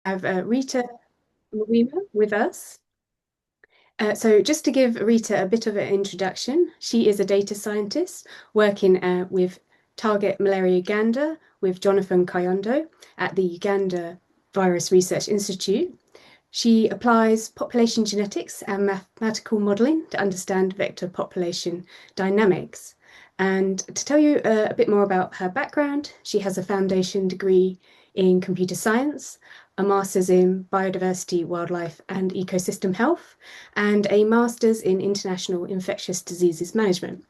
have Rita Mwima with us. So just to give Rita a bit of an introduction, she is a data scientist working with Target Malaria Uganda with Jonathan Kayondo at the Uganda Virus Research Institute. She applies population genetics and mathematical modelling to understand vector population dynamics. And to tell you a bit more about her background, she has a foundation degree in computer science, a master's in biodiversity, wildlife, and ecosystem health, and a master's in international infectious diseases management.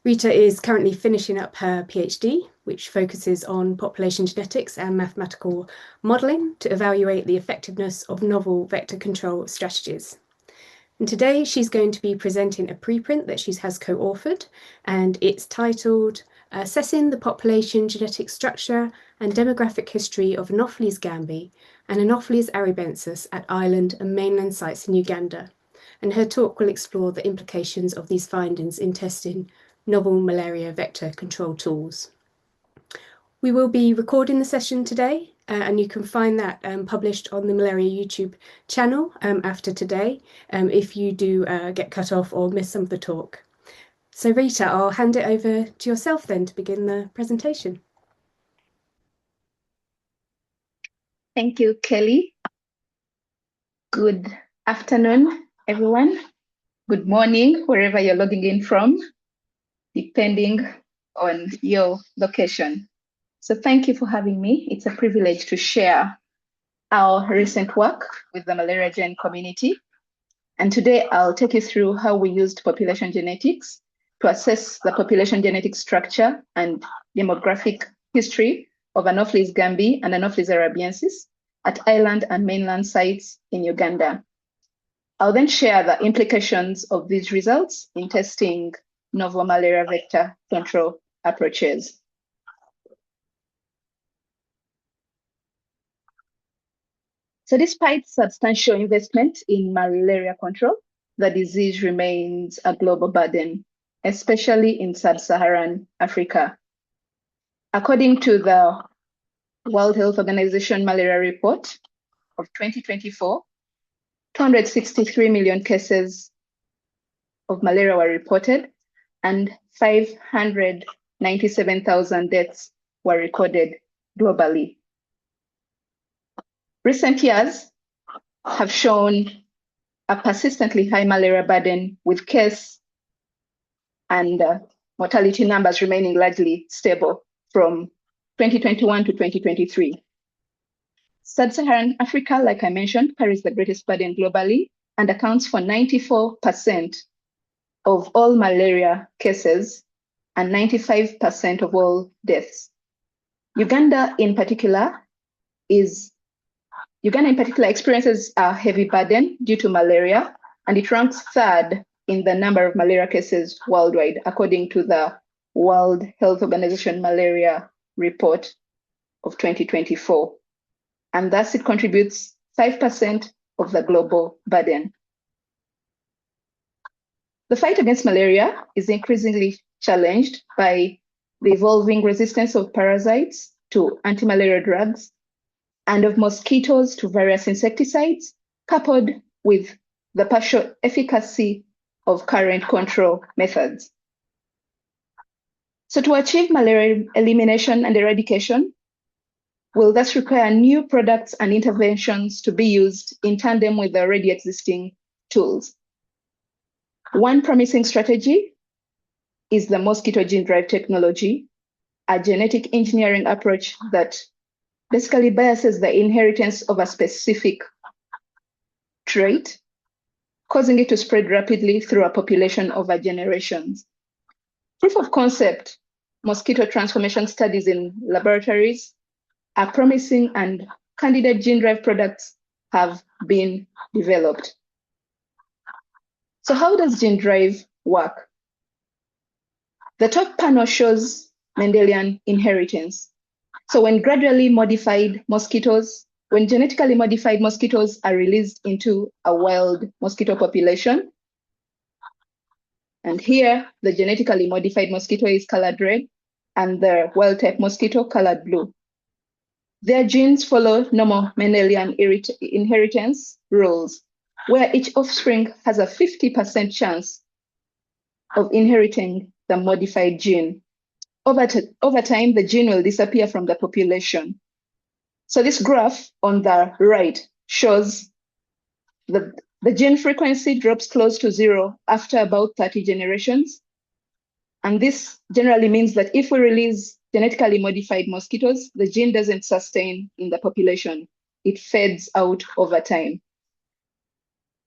Rita is currently finishing up her PhD, which focuses on population genetics and mathematical modelling to evaluate the effectiveness of novel vector control strategies. And today she's going to be presenting a preprint that she has co-authored, and it's titled Assessing the Population Genetic Structure and Demographic History of Anopheles gambiae and Anopheles arabensis at island and mainland sites in Uganda. And her talk will explore the implications of these findings in testing novel malaria vector control tools. We will be recording the session today, and you can find that published on the Malaria YouTube channel after today, if you do get cut off or miss some of the talk. So Rita, I'll hand it over to yourself then to begin the presentation. Thank you, Kelly. Good afternoon, everyone. Good morning, wherever you're logging in from, depending on your location. So thank you for having me. It's a privilege to share our recent work with the malaria gen community. And today I'll take you through how we used population genetics to assess the population genetic structure and demographic history of Anopheles gambiae and Anopheles arabiensis at island and mainland sites in Uganda. I'll then share the implications of these results in testing novel malaria vector control approaches. So despite substantial investment in malaria control, the disease remains a global burden, especially in sub-Saharan Africa. According to the World Health Organization malaria report of 2024, 263 million cases of malaria were reported and 597,000 deaths were recorded globally. Recent years have shown a persistently high malaria burden with case and mortality numbers remaining largely stable from 2021 to 2023. Sub-Saharan Africa, like I mentioned, carries the greatest burden globally and accounts for 94% of all malaria cases and 95% of all deaths. Uganda in particular experiences a heavy burden due to malaria, and it ranks third in the number of malaria cases worldwide, according to the World Health Organization malaria report of 2024. And thus it contributes 5% of the global burden. The fight against malaria is increasingly challenged by the evolving resistance of parasites to anti-malaria drugs and of mosquitoes to various insecticides, coupled with the partial efficacy of current control methods. So to achieve malaria elimination and eradication will thus require new products and interventions to be used in tandem with the already existing tools. One promising strategy is the mosquito gene drive technology, a genetic engineering approach that basically biases the inheritance of a specific trait, causing it to spread rapidly through a population over generations. Proof of concept mosquito transformation studies in laboratories are promising, and candidate gene drive products have been developed. So how does gene drive work? The top panel shows Mendelian inheritance. So when genetically modified mosquitoes are released into a wild mosquito population, and here the genetically modified mosquito is colored red and the wild type mosquito colored blue. Their genes follow normal Mendelian inheritance rules, where each offspring has a 50% chance of inheriting the modified gene. Over time, the gene will disappear from the population. So this graph on the right shows the gene frequency drops close to zero after about 30 generations. And this generally means that if we release genetically modified mosquitoes, the gene doesn't sustain in the population. It fades out over time.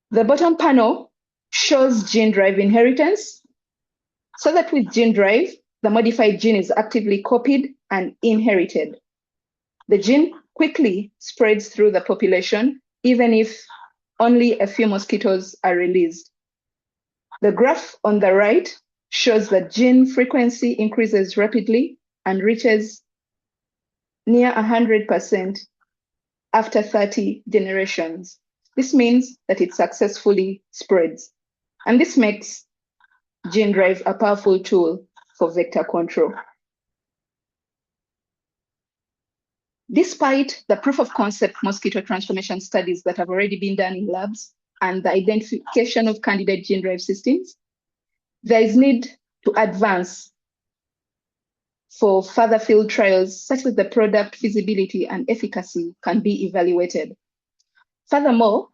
The bottom panel shows gene drive inheritance, so that with gene drive, the modified gene is actively copied and inherited. The gene quickly spreads through the population, even if only a few mosquitoes are released. The graph on the right shows that gene frequency increases rapidly and reaches near 100% after 30 generations. This means that it successfully spreads. And this makes gene drive a powerful tool for vector control. Despite the proof of concept mosquito transformation studies that have already been done in labs and the identification of candidate gene drive systems, there is need to advance for further field trials such that the product feasibility and efficacy can be evaluated. Furthermore,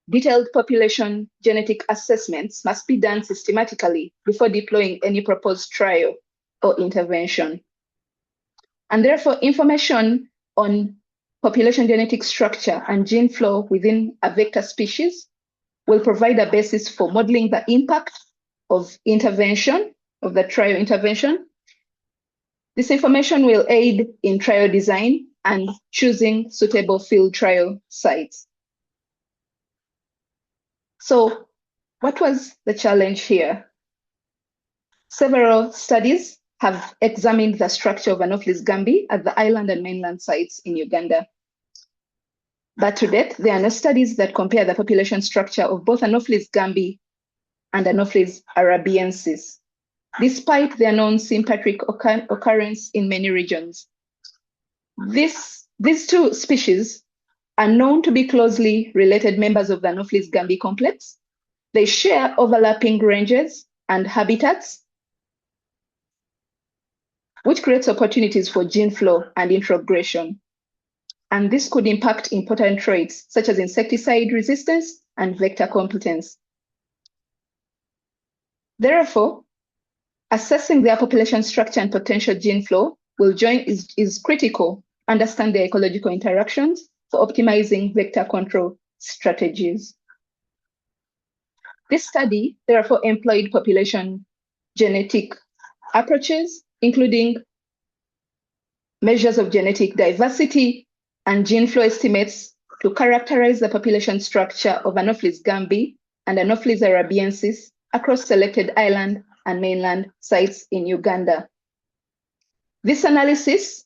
detailed population genetic assessments must be done systematically before deploying any proposed trial or intervention. And therefore, information on population genetic structure and gene flow within a vector species will provide a basis for modeling the impact of intervention, of the trial intervention. This information will aid in trial design and choosing suitable field trial sites. So, what was the challenge here? Several studies have examined the structure of Anopheles gambiae at the island and mainland sites in Uganda. But to date, there are no studies that compare the population structure of both Anopheles gambiae and Anopheles arabiensis, despite their known sympatric occurrence in many regions. These two species are known to be closely related members of the Anopheles gambiae complex. They share overlapping ranges and habitats, which creates opportunities for gene flow and introgression. And this could impact important traits such as insecticide resistance and vector competence. Therefore, assessing their population structure and potential gene flow is critical to understand their ecological interactions for optimizing vector control strategies. This study therefore employed population genetic approaches, including measures of genetic diversity and gene flow estimates to characterize the population structure of Anopheles gambiae and Anopheles arabiensis across selected island and mainland sites in Uganda. This analysis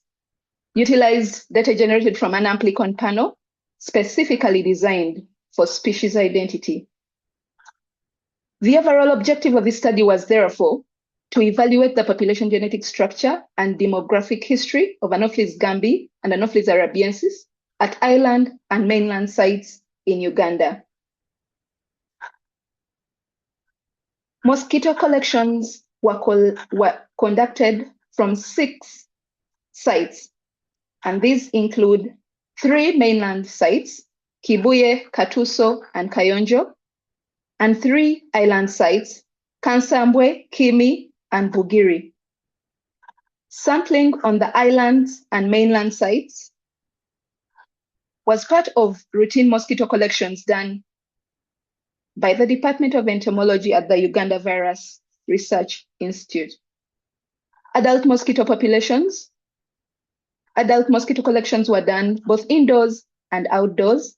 utilized data generated from an amplicon panel specifically designed for species identity. The overall objective of this study was therefore to evaluate the population genetic structure and demographic history of Anopheles gambiae and Anopheles arabiensis at island and mainland sites in Uganda. Mosquito collections were conducted from 6 sites, and these include 3 mainland sites, Kibuye, Katuso, and Kayonjo, and 3 island sites, Kansambwe, Kimi, and Bugiri. Sampling on the islands and mainland sites was part of routine mosquito collections done by the Department of Entomology at the Uganda Virus Research Institute. Adult mosquito collections were done both indoors and outdoors.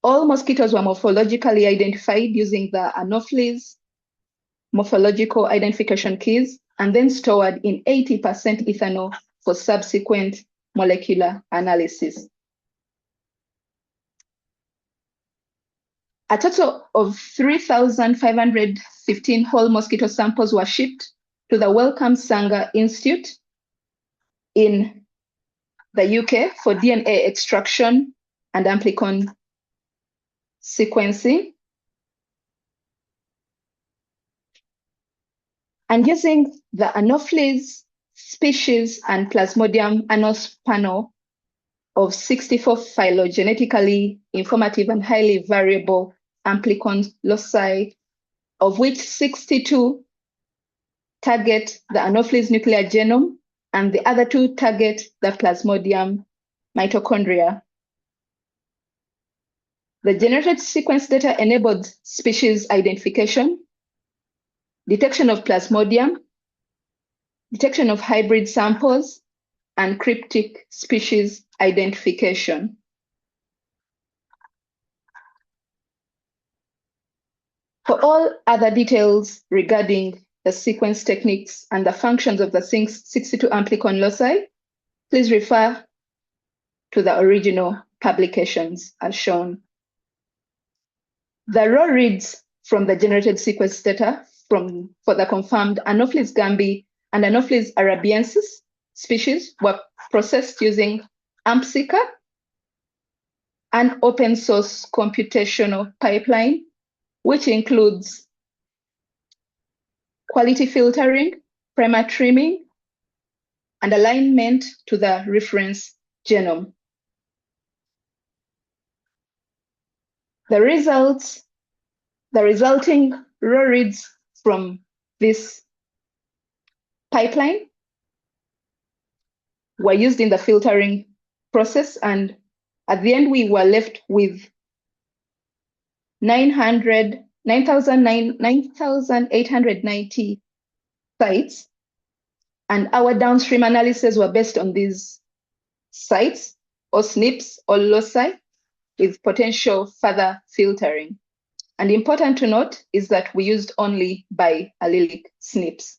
All mosquitoes were morphologically identified using the Anopheles morphological identification keys and then stored in 80% ethanol for subsequent molecular analysis. A total of 3,515 whole mosquito samples were shipped to the Wellcome Sanger Institute in the UK for DNA extraction and amplicon sequencing. And using the Anopheles species and Plasmodium annos panel of 64 phylogenetically informative and highly variable amplicon loci, of which 62 target the Anopheles nuclear genome and the other 2 target the Plasmodium mitochondria. The generated sequence data enabled species identification, detection of Plasmodium, detection of hybrid samples, and cryptic species identification. For all other details regarding the sequence techniques and the functions of the 62 amplicon loci, please refer to the original publications as shown. The raw reads from the generated sequence data for the confirmed Anopheles gambiae and Anopheles arabiensis species were processed using AmpSeeker, an open source computational pipeline, which includes quality filtering, primer trimming, and alignment to the reference genome. The resulting raw reads from this pipeline were used in the filtering process, and at the end we were left with 9,890 sites, and our downstream analyses were based on these sites or SNPs or loci with potential further filtering. And important to note is that we used only biallelic SNPs.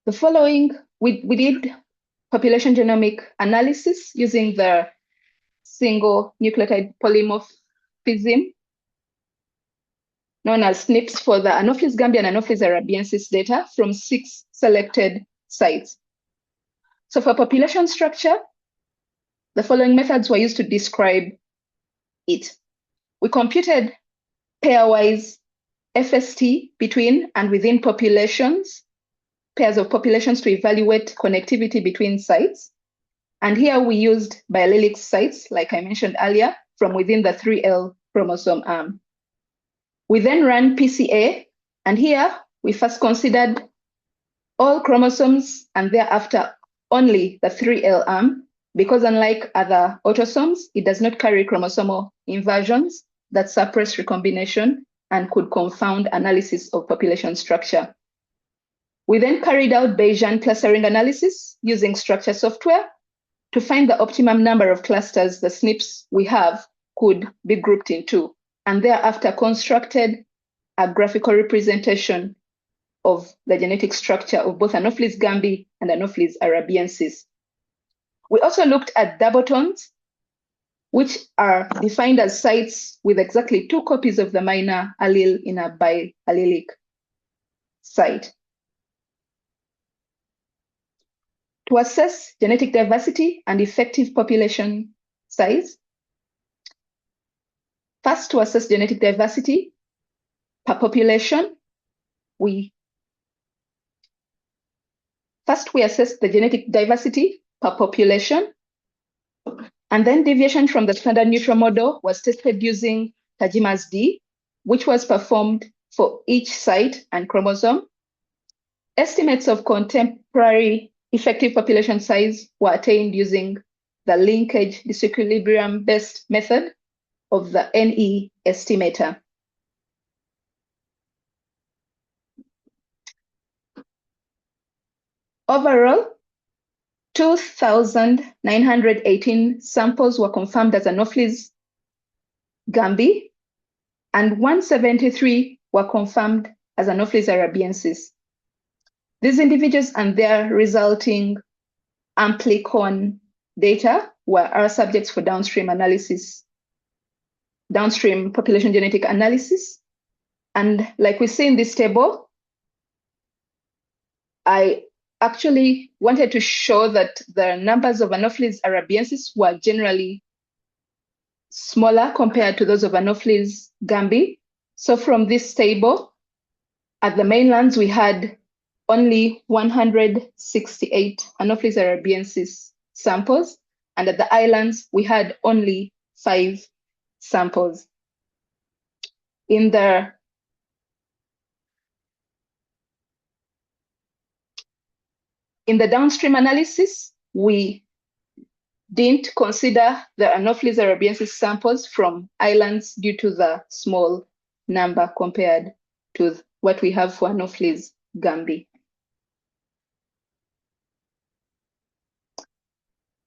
The following, we did population genomic analysis using the single nucleotide polymorphism known as SNPs for the Anopheles gambiae and Anopheles arabiensis data from 6 selected sites. So for population structure, the following methods were used to describe it. We computed pairwise FST between and within populations, pairs of populations to evaluate connectivity between sites. And here we used biallelic sites, like I mentioned earlier, from within the 3L chromosome arm. We then ran PCA, and here we first considered all chromosomes and thereafter only the 3L arm, because unlike other autosomes, it does not carry chromosomal inversions that suppress recombination and could confound analysis of population structure. We then carried out Bayesian clustering analysis using structure software to find the optimum number of clusters the SNPs we have could be grouped into, and thereafter constructed a graphical representation of the genetic structure of both Anopheles gambiae and Anopheles arabiensis. We also looked at doubletones, which are defined as sites with exactly 2 copies of the minor allele in a biallelic site. To assess genetic diversity and effective population size, first, to assess genetic diversity per population, we assessed the genetic diversity per population, and then deviation from the standard neutral model was tested using Tajima's D, which was performed for each site and chromosome. Estimates of contemporary effective population size were attained using the linkage disequilibrium-based method of the NE estimator. Overall, 2,918 samples were confirmed as Anopheles gambiae, and 173 were confirmed as Anopheles arabiensis. These individuals and their resulting amplicon data were our subjects for downstream analysis, downstream population genetic analysis. And like we see in this table, I actually wanted to show that the numbers of Anopheles arabiensis were generally smaller compared to those of Anopheles gambiae. So from this table, at the mainlands, we had only 168 Anopheles arabiensis samples, and at the islands, we had only 5 samples. In the downstream analysis, we didn't consider the Anopheles arabiensis samples from islands due to the small number compared to what we have for Anopheles gambiae.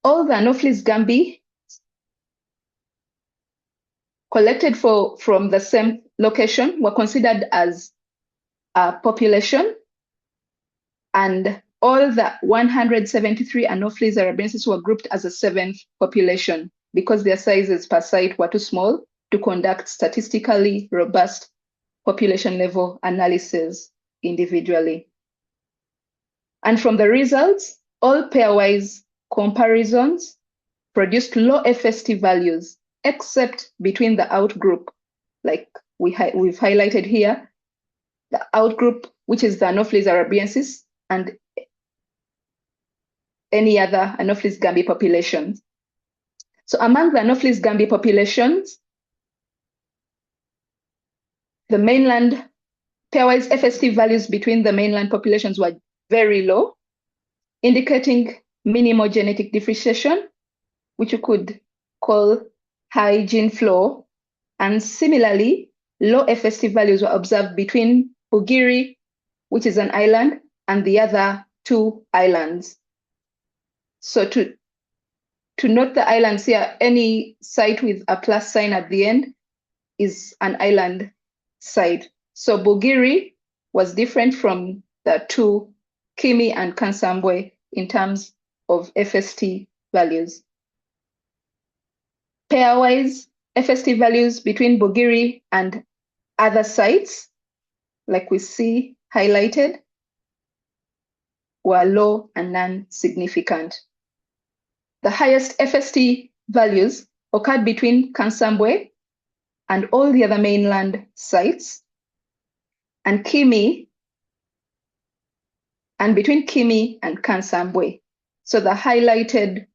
All the Anopheles gambiae collected from the same location were considered as a population, and all the 173 Anopheles arabiensis were grouped as a 7th population because their sizes per site were too small to conduct statistically robust population level analysis individually. And from the results, all pairwise comparisons produced low FST values, except between the outgroup, like we've highlighted here, the outgroup, which is the Anopheles arabiensis, and any other Anopheles gambiae populations. So among the Anopheles gambiae populations, the mainland pairwise FST values between the mainland populations were very low, indicating minimal genetic differentiation, which you could call high gene flow. And similarly, low FST values were observed between Bugiri, which is an island, and the other 2 islands. So to note the islands here, any site with a plus sign at the end is an island site. So Bugiri was different from the 2, Kimi and Kansambwe, in terms of FST values. Pairwise FST values between Bugiri and other sites, like we see highlighted, were low and non-significant. The highest FST values occurred between Kansambwe and all the other mainland sites, and Kimi, and between Kimi and Kansambwe. So the highlighted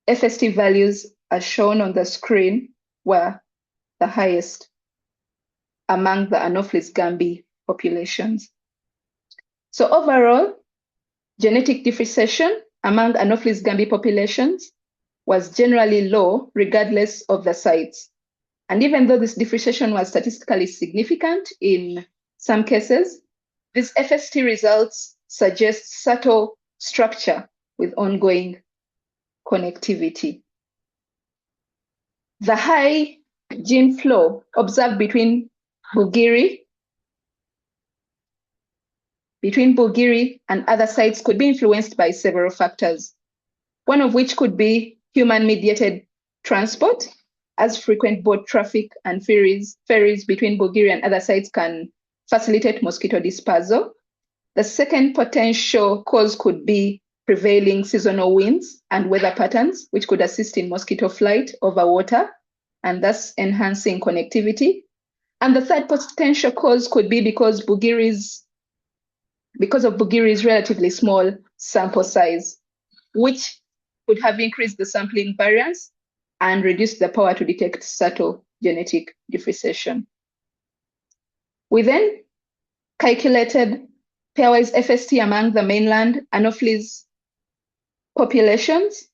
FST values as shown on the screen were the highest among the Anopheles gambiae populations. So overall, genetic differentiation among Anopheles gambiae populations was generally low regardless of the sites. And even though this differentiation was statistically significant in some cases, these FST results suggest subtle structure with ongoing connectivity. The high gene flow observed between Bugiri and other sites could be influenced by several factors, one of which could be human-mediated transport, as frequent boat traffic and ferries between Bugiri and other sites can facilitate mosquito dispersal. The second potential cause could be prevailing seasonal winds and weather patterns, which could assist in mosquito flight over water and thus enhancing connectivity. And the third potential cause could be because of Bugiri's relatively small sample size, which could have increased the sampling variance and reduced the power to detect subtle genetic differentiation. We then calculated pairwise FST among the mainland Anopheles populations,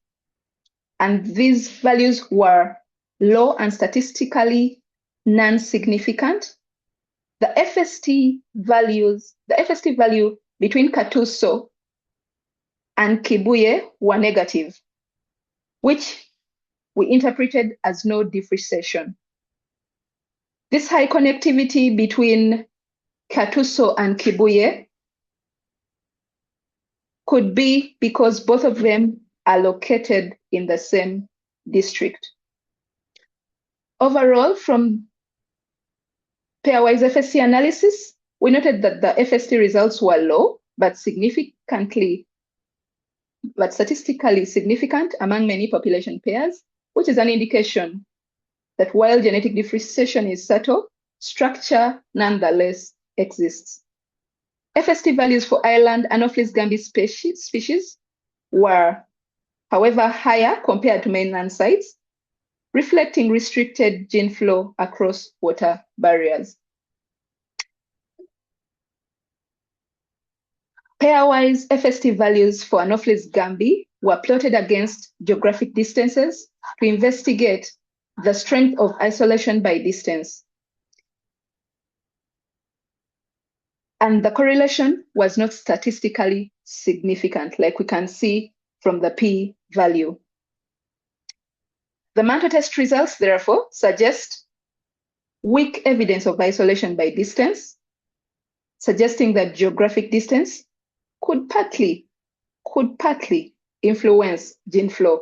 and these values were low and statistically non-significant. The FST value between Katuso and Kibuye were negative, which we interpreted as no differentiation. This high connectivity between Katuso and Kibuye could be because both of them are located in the same district. Overall, from pairwise FST analysis, we noted that the FST results were low, but statistically significant among many population pairs, which is an indication that while genetic differentiation is subtle, structure nonetheless exists. FST values for island Anopheles gambiae species were, however, higher compared to mainland sites, reflecting restricted gene flow across water barriers. Pairwise FST values for Anopheles gambiae were plotted against geographic distances to investigate the strength of isolation by distance. And the correlation was not statistically significant, like we can see from the p-value. The Mantle test results, therefore, suggest weak evidence of isolation by distance, suggesting that geographic distance could partly influence gene flow,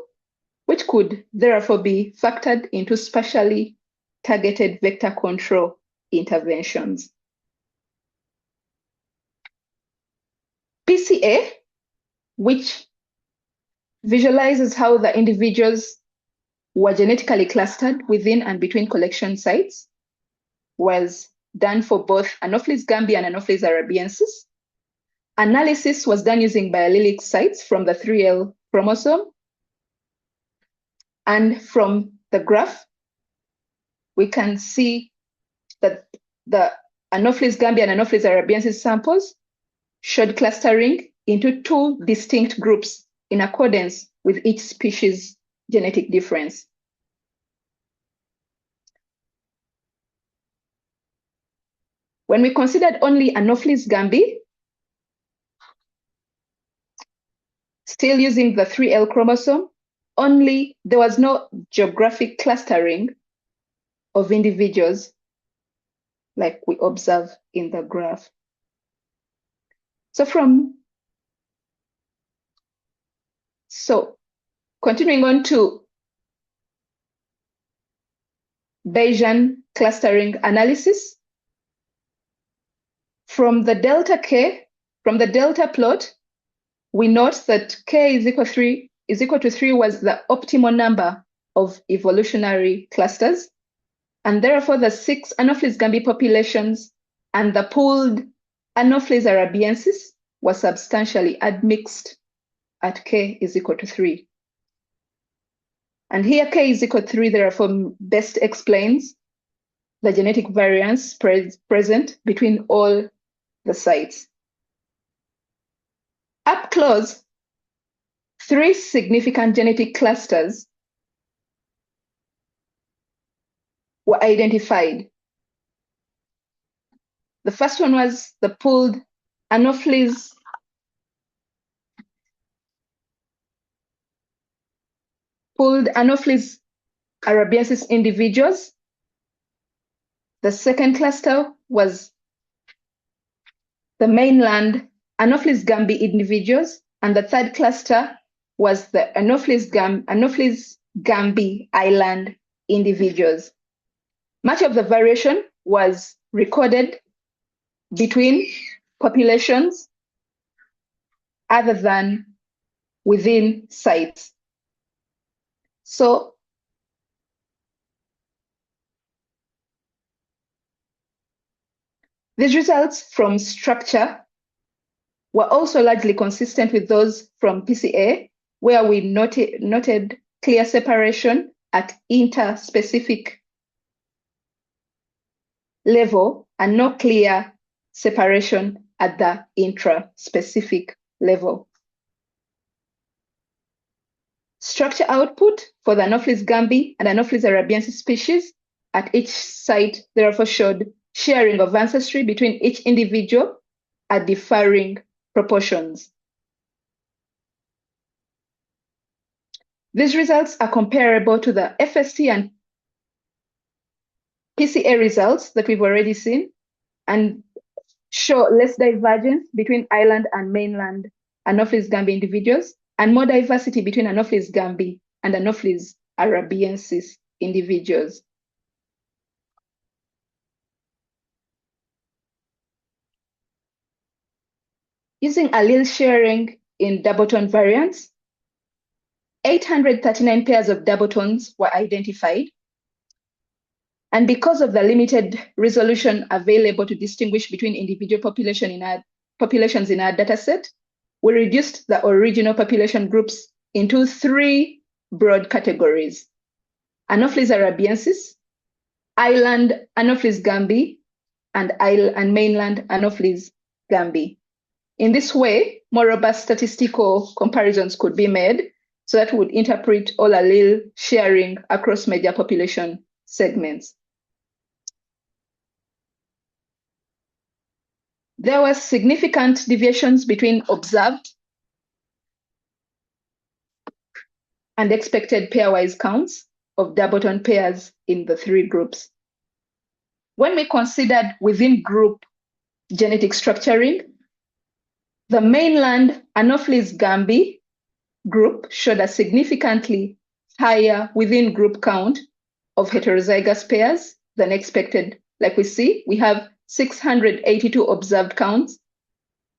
which could therefore be factored into spatially targeted vector control interventions. PCA, which visualizes how the individuals were genetically clustered within and between collection sites, was done for both Anopheles gambiae and Anopheles arabiensis. Analysis was done using biallelic sites from the 3L chromosome. And from the graph, we can see that the Anopheles gambiae and Anopheles arabiensis samples showed clustering into two distinct groups in accordance with each species' genetic difference. When we considered only Anopheles gambiae, still using the 3L chromosome, there was no geographic clustering of individuals like we observe in the graph. So continuing on to Bayesian clustering analysis, from the delta plot, we note that K is equal to 3 was the optimal number of evolutionary clusters, and therefore the 6 Anopheles gambiae populations and the pooled Anopheles arabiensis were substantially admixed at K is equal to 3. And here K is equal to 3, therefore best explains the genetic variance present between all the sites. Up close, 3 significant genetic clusters were identified. The first one was the pooled Anopheles arabiensis individuals. The second cluster was the mainland Anopheles gambiae individuals, and the third cluster was the Anopheles gambiae island individuals. Much of the variation was recorded between populations other than within sites. So these results from structure were also largely consistent with those from PCA, where we noted clear separation at interspecific level and no clear separation at the intraspecific level. Structure output for the Anopheles gambiae and Anopheles arabiensis species at each site therefore showed sharing of ancestry between each individual at differing proportions. These results are comparable to the FST and PCA results that we've already seen and show less divergence between island and mainland Anopheles gambiae individuals and more diversity between Anopheles gambiae and Anopheles arabiensis individuals. Using allele sharing in doubleton variants, 839 pairs of doubletons were identified. And because of the limited resolution available to distinguish between individual populations in our dataset, we reduced the original population groups into 3 broad categories: Anopheles arabiensis, island Anopheles gambiae, and mainland Anopheles gambiae. In this way, more robust statistical comparisons could be made so that we would interpret all allele sharing across major population segments. There were significant deviations between observed and expected pairwise counts of doubleton pairs in the 3 groups. When we considered within group genetic structuring, the mainland Anopheles gambiae group showed a significantly higher within group count of heterozygous pairs than expected. Like we see, we have 682 observed counts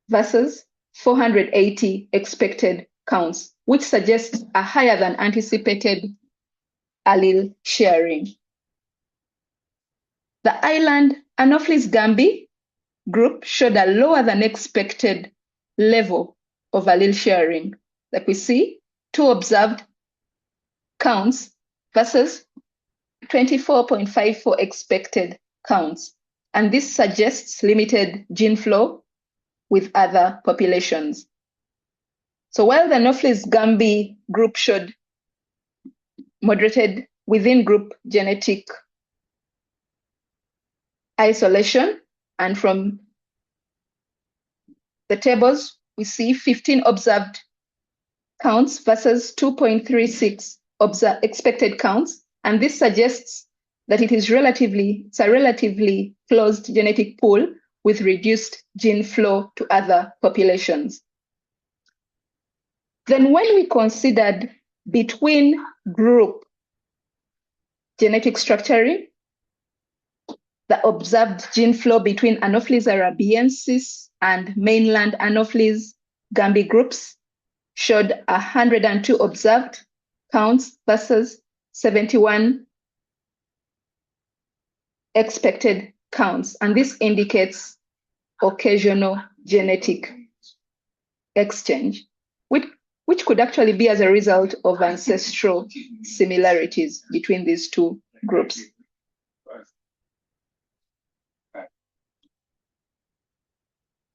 versus 480 expected counts, which suggests a higher than anticipated allele sharing. The island Anopheles gambiae group showed a lower than expected level of allele sharing. Like we see, 2 observed counts versus 24.54 expected counts. And this suggests limited gene flow with other populations. So while the Anopheles gambiae group showed moderated within group genetic isolation, and from the tables, we see 15 observed counts versus 2.36 expected counts. And this suggests that it's a relatively closed genetic pool with reduced gene flow to other populations. Then when we considered between group genetic structuring, the observed gene flow between Anopheles arabiensis and mainland Anopheles gambiae groups showed 102 observed counts versus 71 expected counts. And this indicates occasional genetic exchange, which could actually be as a result of ancestral similarities between these 2 groups.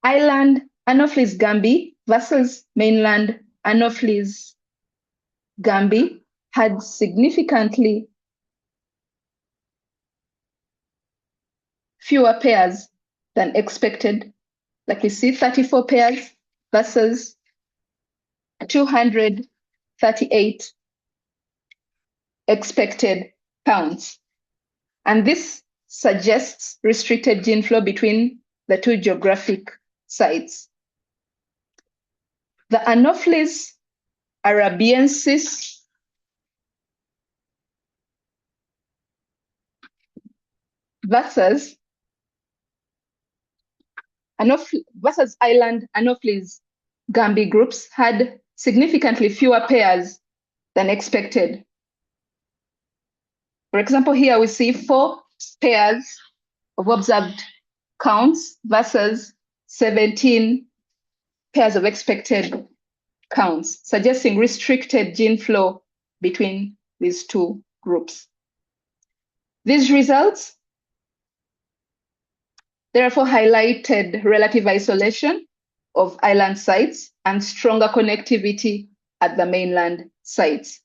Island Anopheles gambiae versus mainland Anopheles gambiae had significantly fewer pairs than expected. Like we see, 34 pairs versus 238 expected counts. And this suggests restricted gene flow between the 2 geographic sites. The Anopheles arabiensis versus island Anopheles gambiae groups had significantly fewer pairs than expected. For example, here we see 4 pairs of observed counts versus 17 pairs of expected counts, suggesting restricted gene flow between these 2 groups. These results therefore highlighted relative isolation of island sites and stronger connectivity at the mainland sites.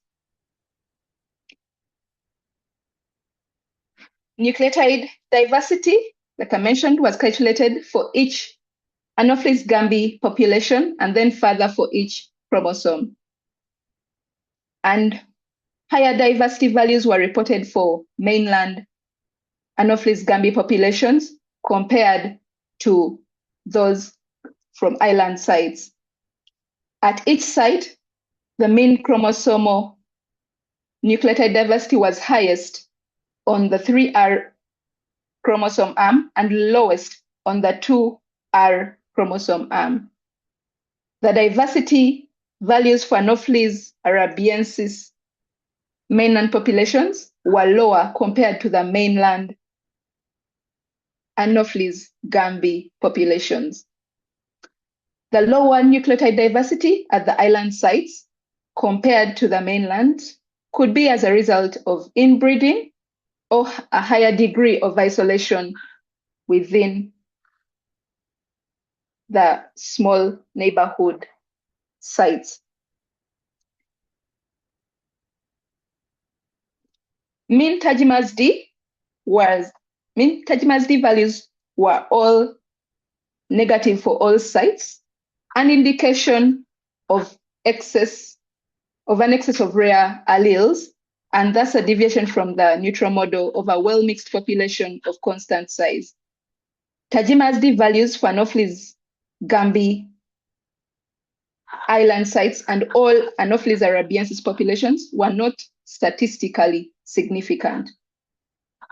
Nucleotide diversity, like I mentioned, was calculated for each Anopheles gambiae population and then further for each chromosome. And higher diversity values were reported for mainland Anopheles gambiae populations compared to those from island sites. At each site, the mean chromosomal nucleotide diversity was highest on the 3R chromosome arm and lowest on the 2R chromosome arm. The diversity values for Anopheles arabiensis mainland populations were lower compared to the mainland Anopheles gambi populations. The lower nucleotide diversity at the island sites compared to the mainland could be as a result of inbreeding or a higher degree of isolation within the small neighborhood sites. Mean Tajima's D values were all negative for all sites, an indication of an excess of rare alleles, and thus a deviation from the neutral model of a well-mixed population of constant size. Tajima's D values for Anopheles gambi island sites and all Anopheles arabiensis populations were not statistically significant,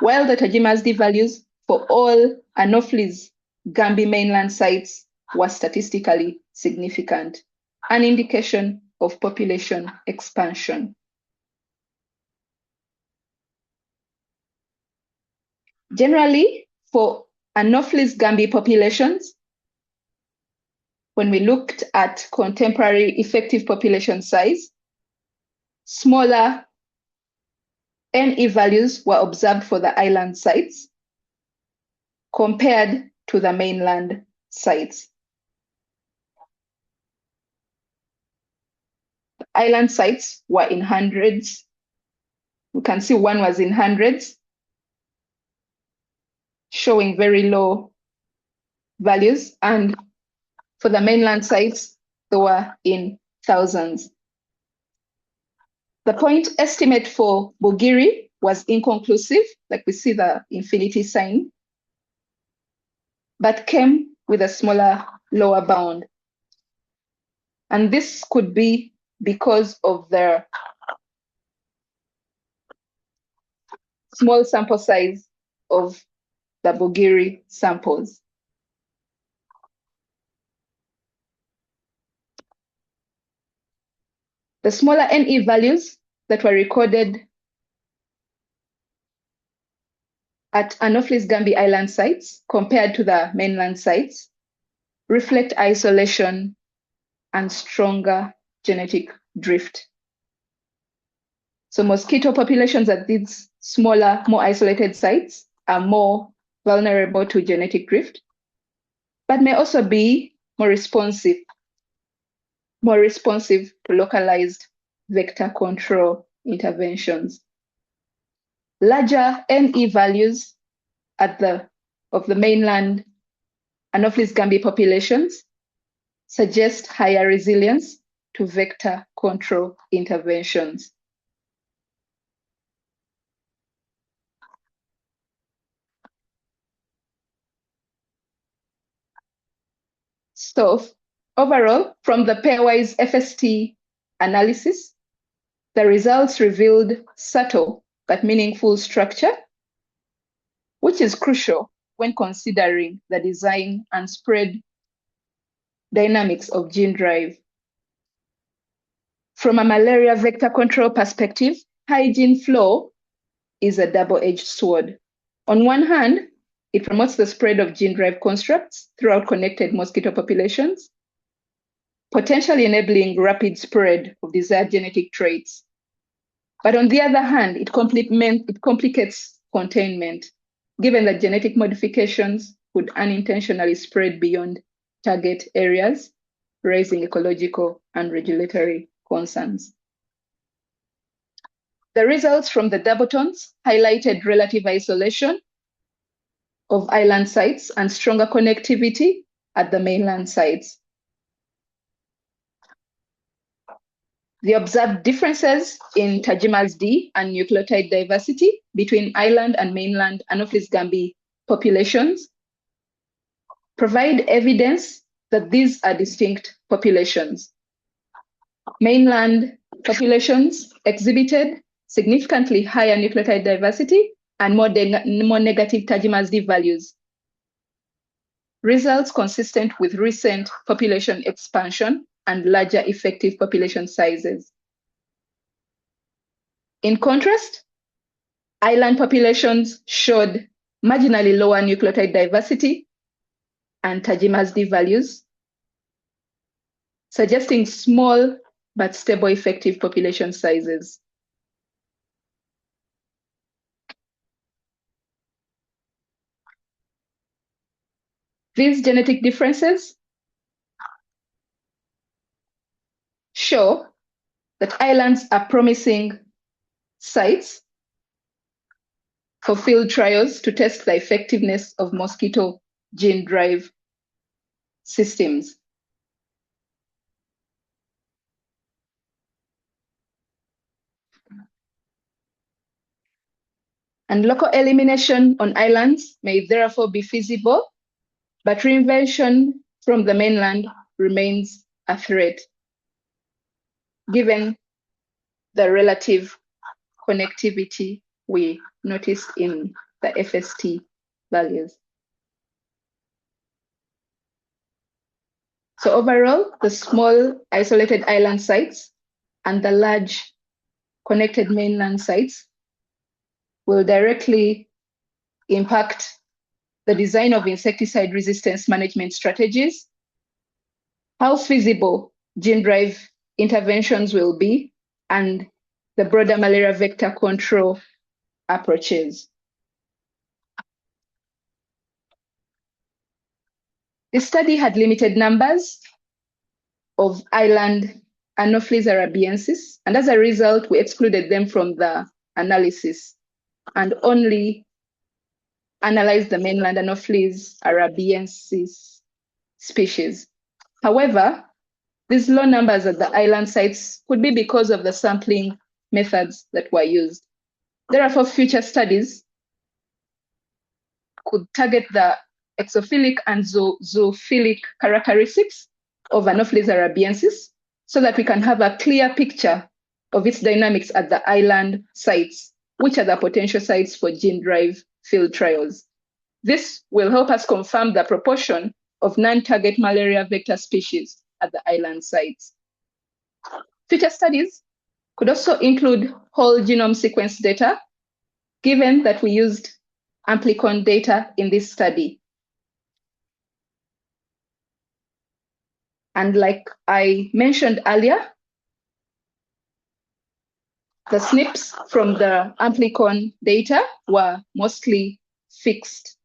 while the Tajima's D values for all Anopheles gambi mainland sites were statistically significant, an indication of population expansion. Generally, for Anopheles gambi populations, when we looked at contemporary effective population size, smaller NE values were observed for the island sites compared to the mainland sites. The island sites were in hundreds. We can see one was in hundreds, showing very low values, and for the mainland sites, they were in thousands. The point estimate for Bugiri was inconclusive, like we see the infinity sign, but came with a smaller lower bound. And this could be because of the small sample size of the Bugiri samples. The smaller NE values that were recorded at Anopheles gambi island sites compared to the mainland sites reflect isolation and stronger genetic drift. So mosquito populations at these smaller, more isolated sites are more vulnerable to genetic drift, but may also be more responsive to localized vector control interventions. Larger NE values of the mainland Anopheles gambi populations suggest higher resilience to vector control interventions. So overall, from the pairwise FST analysis, the results revealed subtle but meaningful structure, which is crucial when considering the design and spread dynamics of gene drive. From a malaria vector control perspective, high gene flow is a double-edged sword. On one hand, it promotes the spread of gene drive constructs throughout connected mosquito populations, potentially enabling rapid spread of desired genetic traits. But on the other hand, it complicates containment, given that genetic modifications could unintentionally spread beyond target areas, raising ecological and regulatory concerns. The results from the doubletons highlighted relative isolation of island sites and stronger connectivity at the mainland sites. The observed differences in Tajima's D and nucleotide diversity between island and mainland Anopheles gambi populations provide evidence that these are distinct populations. Mainland populations exhibited significantly higher nucleotide diversity and more negative Tajima's D values. Results consistent with recent population expansion and larger effective population sizes. In contrast, island populations showed marginally lower nucleotide diversity and Tajima D values, suggesting small but stable effective population sizes. These genetic differences show that islands are promising sites for field trials to test the effectiveness of mosquito gene drive systems. And local elimination on islands may therefore be feasible, but reinvention from the mainland remains a threat, given the relative connectivity we noticed in the FST values. So overall, the small isolated island sites and the large connected mainland sites will directly impact the design of insecticide resistance management strategies, how feasible gene drive interventions will be, and the broader malaria vector control approaches. The study had limited numbers of island Anopheles arabiensis, and as a result, we excluded them from the analysis and only analyzed the mainland Anopheles arabiensis species. However, these low numbers at the island sites could be because of the sampling methods that were used. Therefore, future studies could target the exophilic and zoophilic characteristics of Anopheles arabiensis so that we can have a clear picture of its dynamics at the island sites, which are the potential sites for gene drive field trials. This will help us confirm the proportion of non-target malaria vector species at the island sites. Future studies could also include whole genome sequence data, given that we used amplicon data in this study. And like I mentioned earlier, the SNPs from the amplicon data were mostly fixed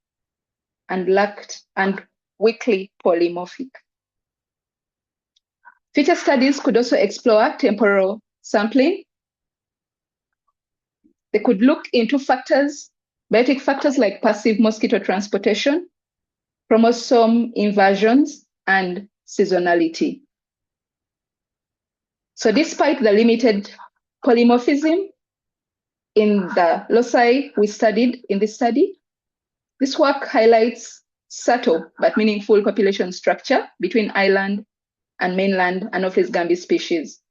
and lacked and weakly polymorphic. Future studies could also explore temporal sampling. They could look into factors, biotic factors like passive mosquito transportation, chromosome inversions, and seasonality. So despite the limited polymorphism in the loci we studied in this study, this work highlights subtle but meaningful population structure between island and mainland Anopheles gambiae species.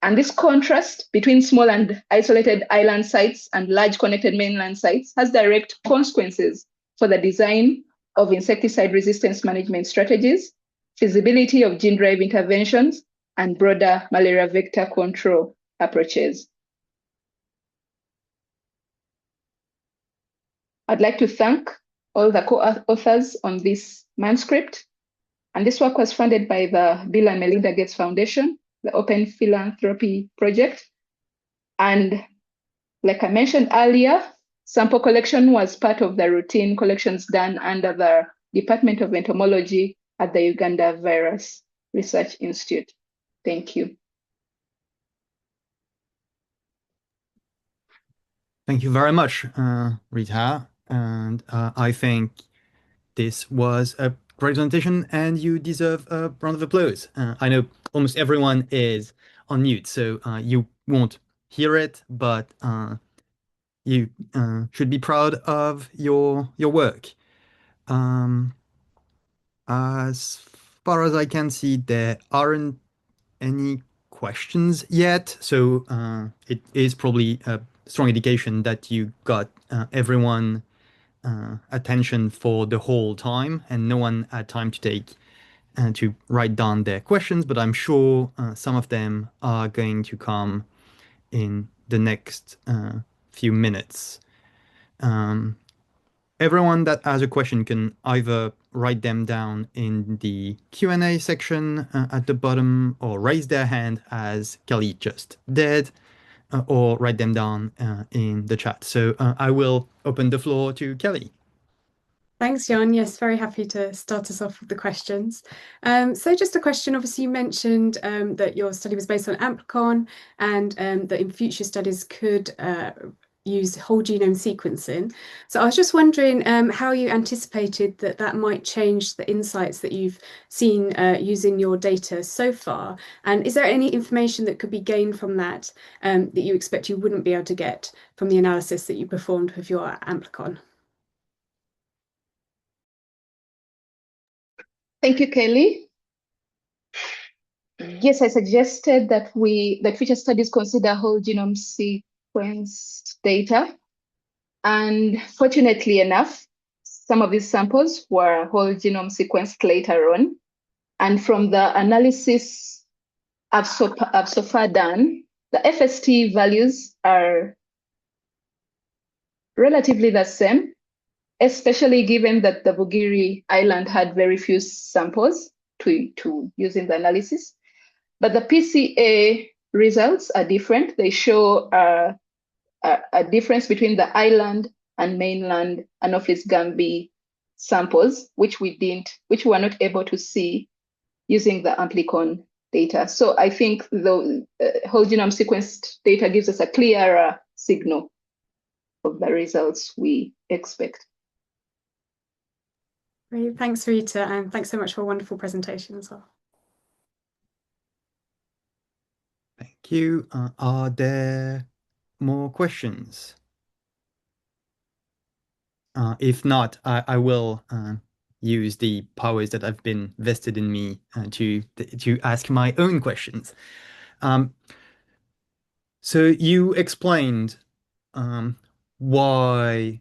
And this contrast between small and isolated island sites and large connected mainland sites has direct consequences for the design of insecticide resistance management strategies, feasibility of gene drive interventions, and broader malaria vector control approaches. I'd like to thank all the co-authors on this manuscript. And this work was funded by the Bill and Melinda Gates Foundation, the Open Philanthropy Project. And like I mentioned earlier, sample collection was part of the routine collections done under the Department of Entomology at the Uganda Virus Research Institute. Thank you. Thank you very much, Rita. And I think this was a great presentation and you deserve a round of applause. I know almost everyone is on mute, so you won't hear it, but you should be proud of your work. As far as I can see, there aren't any questions yet, so it is probably a strong indication that you got everyone attention for the whole time, and no one had time to take to write down their questions, but I'm sure some of them are going to come in the next few minutes. Everyone that has a question can either write them down in the Q&A section at the bottom, or raise their hand as Kelly just did, or write them down in the chat. So I will open the floor to Kelly. Thanks, Jan. Yes, very happy to start us off with the questions. So just a question, obviously you mentioned that your study was based on amplicon, and that in future studies could use whole genome sequencing. So I was just wondering how you anticipated that that might change the insights that you've seen using your data so far. And is there any information that could be gained from that that you expect you wouldn't be able to get from the analysis that you performed with your amplicon? Thank you, Kelly. Yes, I suggested that future studies consider whole genome sequenced data. And fortunately enough, some of these samples were whole genome sequenced later on. And from the analysis I've so far done, the FST values are relatively the same, especially given that the Bugiri Island had very few samples to use in the analysis. But the PCA results are different. They show a difference between the island and mainland Anopheles gambiae samples, which we were not able to see using the amplicon data. So I think the whole genome sequenced data gives us a clearer signal of the results we expect. Great, thanks, Rita, and thanks so much for a wonderful presentation as well. Thank you. Are there more questions? If not, I will use the powers that have been vested in me to ask my own questions. So you explained why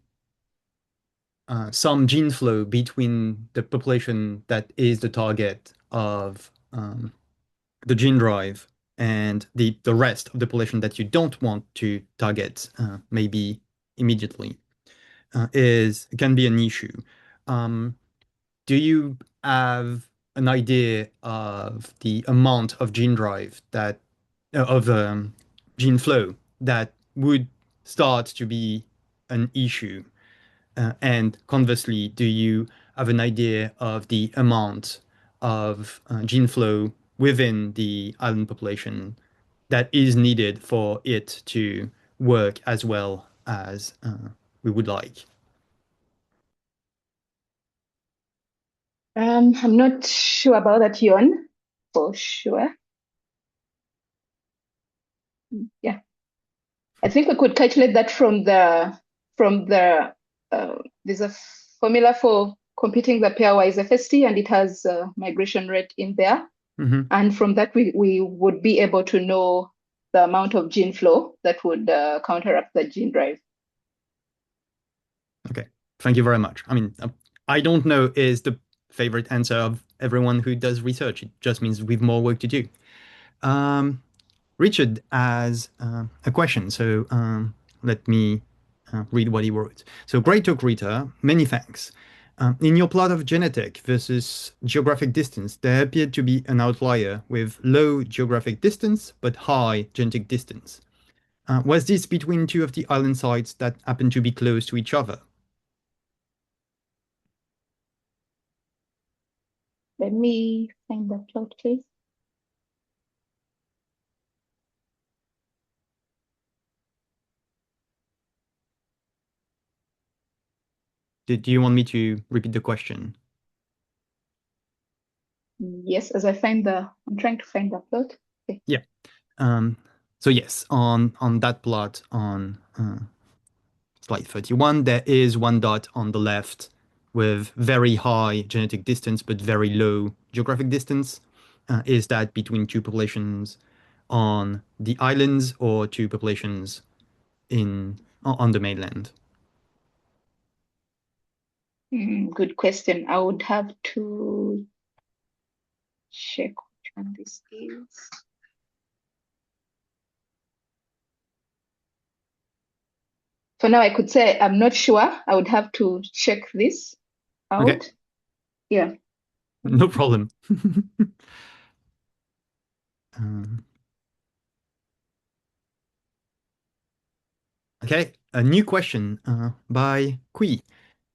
some gene flow between the population that is the target of the gene drive and the rest of the population that you don't want to target maybe immediately can be an issue. Do you have an idea of the amount of gene drive that of gene flow that would start to be an issue? And conversely, do you have an idea of the amount of gene flow within the island population that is needed for it to work as well as we would like? I'm not sure about that, Yon, for sure. Yeah, I think we could calculate that from the there's a formula for computing the pairwise FST, and it has a migration rate in there. Mm-hmm. And from that, we would be able to know the amount of gene flow that would counteract the gene drive. Okay, thank you very much. I mean, I don't know is the favorite answer of everyone who does research. It just means we've more work to do. Richard has a question, so let me read what he wrote. So great talk, Rita. Many thanks. In your plot of genetic versus geographic distance, there appeared to be an outlier with low geographic distance but high genetic distance. Was this between two of the island sites that happen to be close to each other? Let me find the plot, please. Do you want me to repeat the question? Yes, as I'm trying to find the plot. Okay. Yeah. So yes, on that plot on slide 31, there is one dot on the left with very high genetic distance but very low geographic distance. Is that between two populations on the islands or two populations on the mainland? Good question. I would have to check which one this is. For now, I could say I'm not sure. I would have to check this Okay, out. Yeah. no problem. Um, okay, a new question by Kui.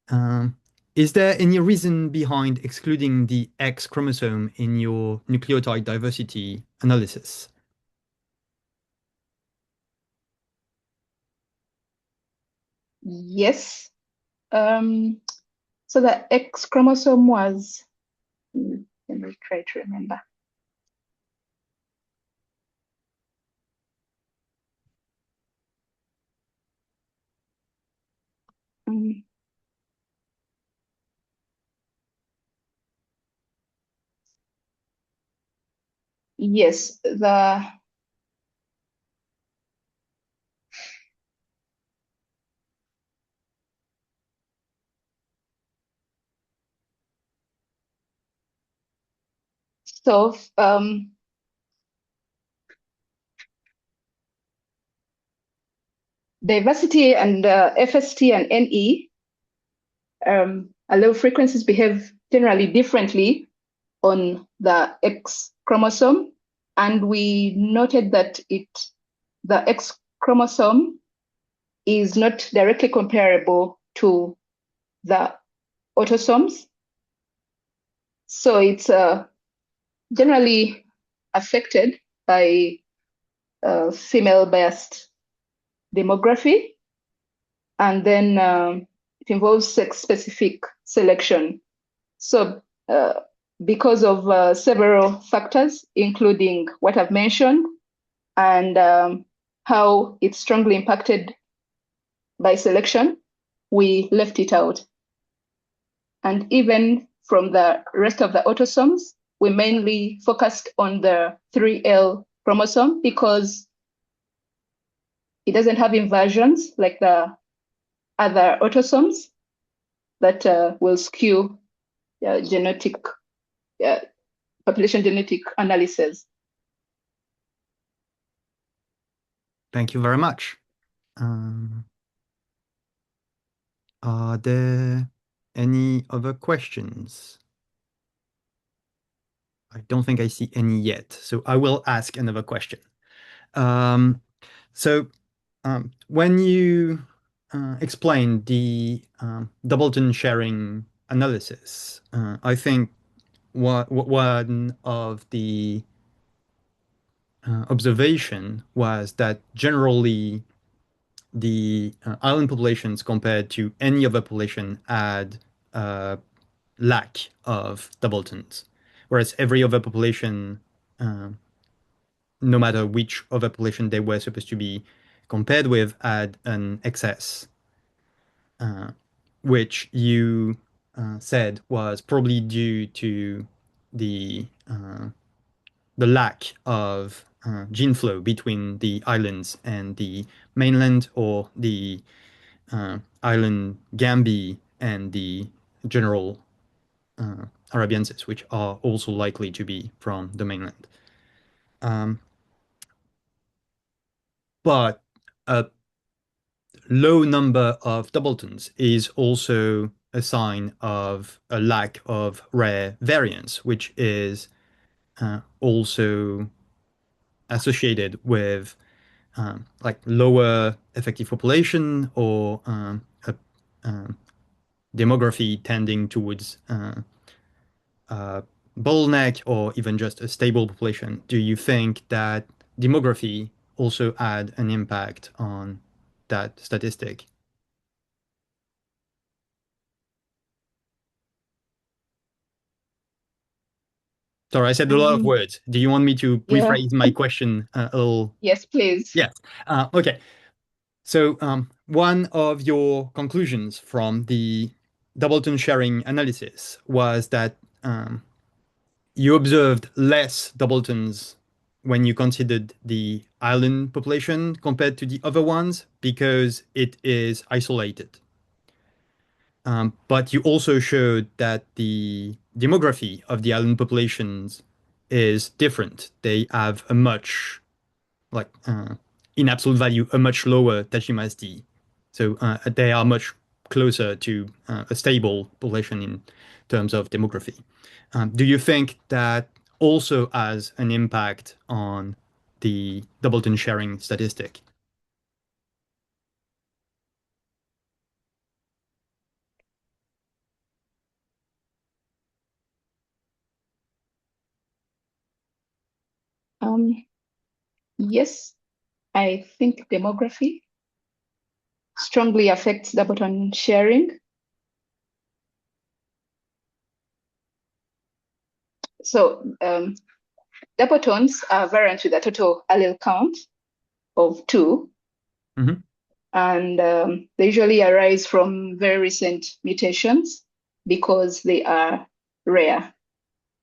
Um, is there any reason behind excluding the X chromosome in your nucleotide diversity analysis? Yes. So the X chromosome was, let me try to remember. Um, yes, so diversity and FST and NE, allele frequencies behave generally differently on the X chromosome. And we noted that the X chromosome is not directly comparable to the autosomes. So it's generally affected by female biased demography. And then it involves sex specific selection. So because of several factors, including what I've mentioned, and how it's strongly impacted by selection, we left it out. And even from the rest of the autosomes, we mainly focused on the 3L chromosome because it doesn't have inversions like the other autosomes that will skew genetic population genetic analysis. Thank you very much. Are there any other questions? I don't think I see any yet, so I will ask another question. So when you explained the Doubleton sharing analysis, I think one of the observation was that generally the island populations compared to any other population had a lack of doubletons, whereas every other population, no matter which other population they were supposed to be compared with, had an excess, which you said was probably due to the lack of gene flow between the islands and the mainland, or the island Gambi and the general Arabiensis, which are also likely to be from the mainland. But a low number of doubletons is also a sign of a lack of rare variants, which is also associated with like lower effective population, or a demography tending towards bottleneck, or even just a stable population. Do you think that demography also had an impact on that statistic? Sorry, I said a lot of words. Do you want me to Yeah. rephrase my question a little? Yes, please. Yes. Okay. So one of your conclusions from the Doubleton sharing analysis was that you observed less doubletons when you considered the island population compared to the other ones because it is isolated. But you also showed that the demography of the island populations is different. They have a much, like, in absolute value, a much lower Tachima SD. So they are much closer to a stable population in terms of demography. Do you think that also has an impact on the Doubleton sharing statistic? Yes, I think demography strongly affects the button sharing. So double tones are variant with a total allele count of 2. Mm-hmm. And they usually arise from very recent mutations because they are rare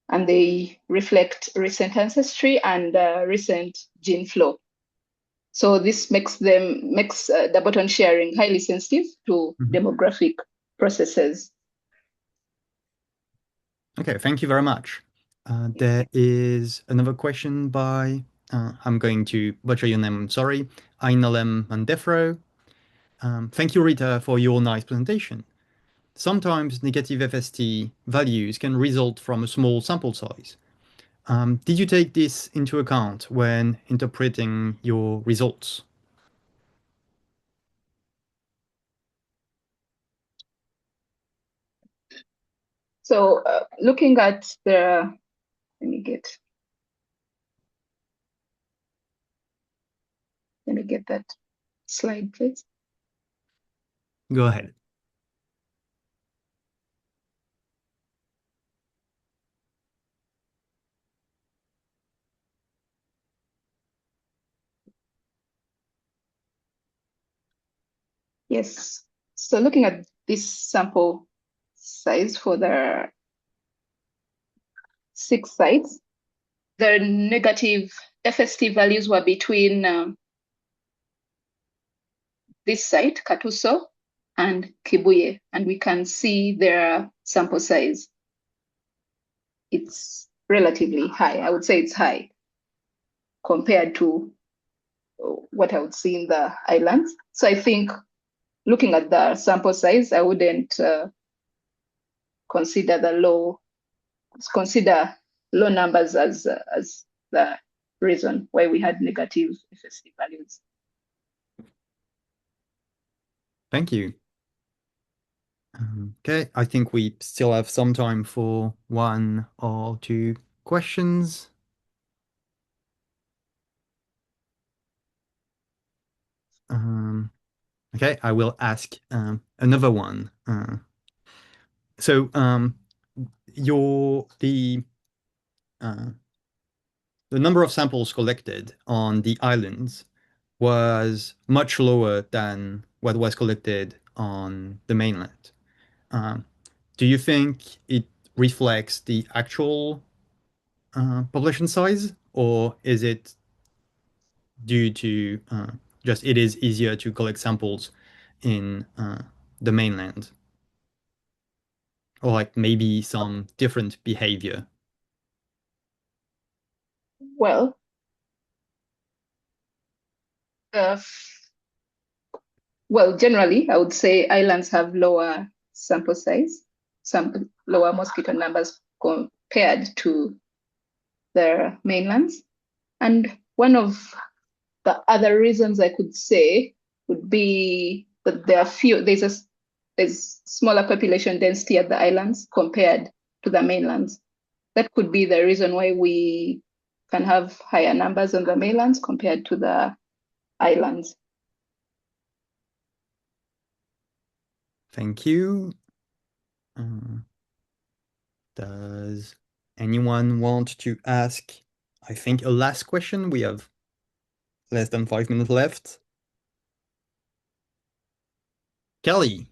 and they reflect recent ancestry and recent gene flow. So this makes the button sharing highly sensitive to demographic processes. Okay, thank you very much. There is another question by, I'm going to butcher your name, I'm sorry, Ainalem Mandefro. Thank you, Rita, for your nice presentation. Sometimes negative FST values can result from a small sample size. Did you take this into account when interpreting your results? So looking at let me get that slide, please. Go ahead. Yes. So looking at this sample size for the 6 sites, the negative FST values were between this site, Katuso, and Kibuye, and we can see their sample size. It's relatively high. I would say it's high compared to what I would see in the islands. So I think looking at the sample size, I wouldn't consider low numbers as the reason why we had negative FST values. Thank you. Okay, I think we still have some time for 1 or 2 questions. Okay, I will ask another one. So uh, the number of samples collected on the islands was much lower than what was collected on the mainland. Do you think it reflects the actual population size, or is it due to just it is easier to collect samples in the mainland? Or like maybe some different behavior? Well, generally, I would say islands have lower sample size, some lower mosquito numbers compared to their mainlands. And one of the other reasons I could say would be that there's smaller population density at the islands compared to the mainlands. That could be the reason why we can have higher numbers on the mainlands compared to the islands. Thank you. Does anyone want to ask, I think, a last question? We have less than 5 minutes left. Kelly.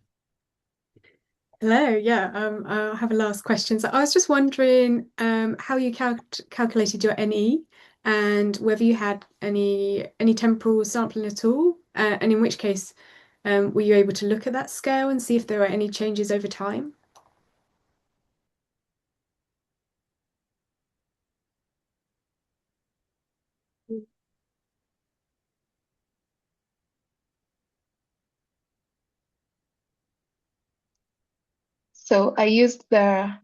Hello, yeah, I have a last question. So I was just wondering how you calculated your NE and whether you had any temporal sampling at all, and in which case, Were you able to look at that scale and see if there are any changes over time? So we used the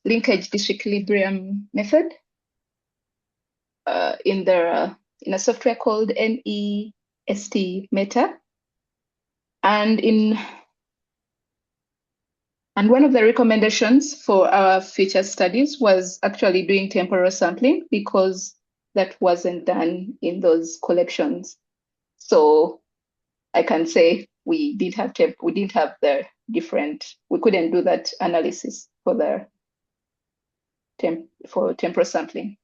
linkage disequilibrium method in a software called NEST Meta. And one of the recommendations for our future studies was actually doing temporal sampling, because that wasn't done in those collections. So I can say we didn't have the different, we couldn't do that analysis for temporal sampling.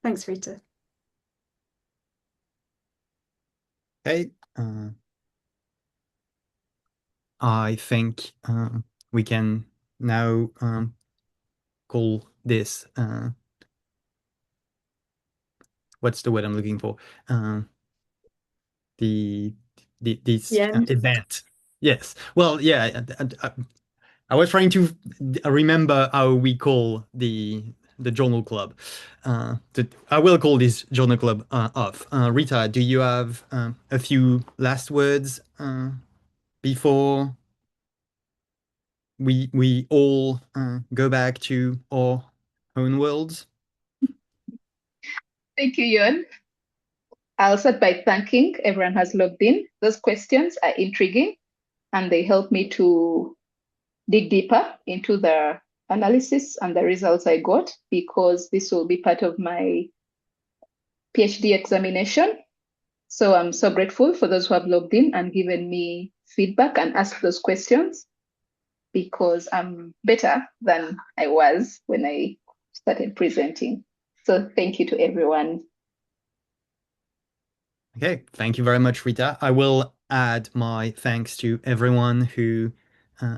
Thanks, Rita. Okay. I think we can now call this what's the word I'm looking for? This event. Yes. Well, yeah. I was trying to remember how we call the journal club. I will call this journal club off. Rita, do you have a few last words before we all go back to our own worlds? Thank you, Yon. I'll start by thanking everyone who has logged in. Those questions are intriguing, and they help me to dig deeper into the analysis and the results I got, because this will be part of my PhD examination. So I'm so grateful for those who have logged in and given me feedback and asked those questions, because I'm better than I was when I started presenting. So thank you to everyone. Okay, thank you very much, Rita. I will add my thanks to everyone who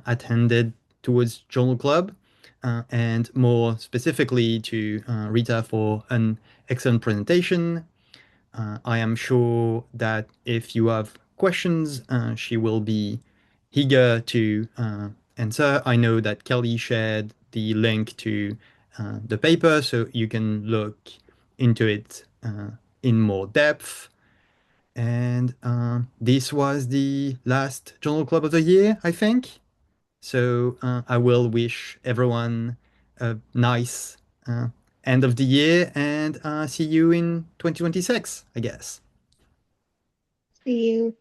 attended towards Journal Club, and more specifically to Rita for an excellent presentation. I am sure that if you have questions, she will be eager to answer. I know that Kelly shared the link to the paper, so you can look into it in more depth. And this was the last Journal Club of the year, I think. So I will wish everyone a nice end of the year, and see you in 2026, I guess. See you.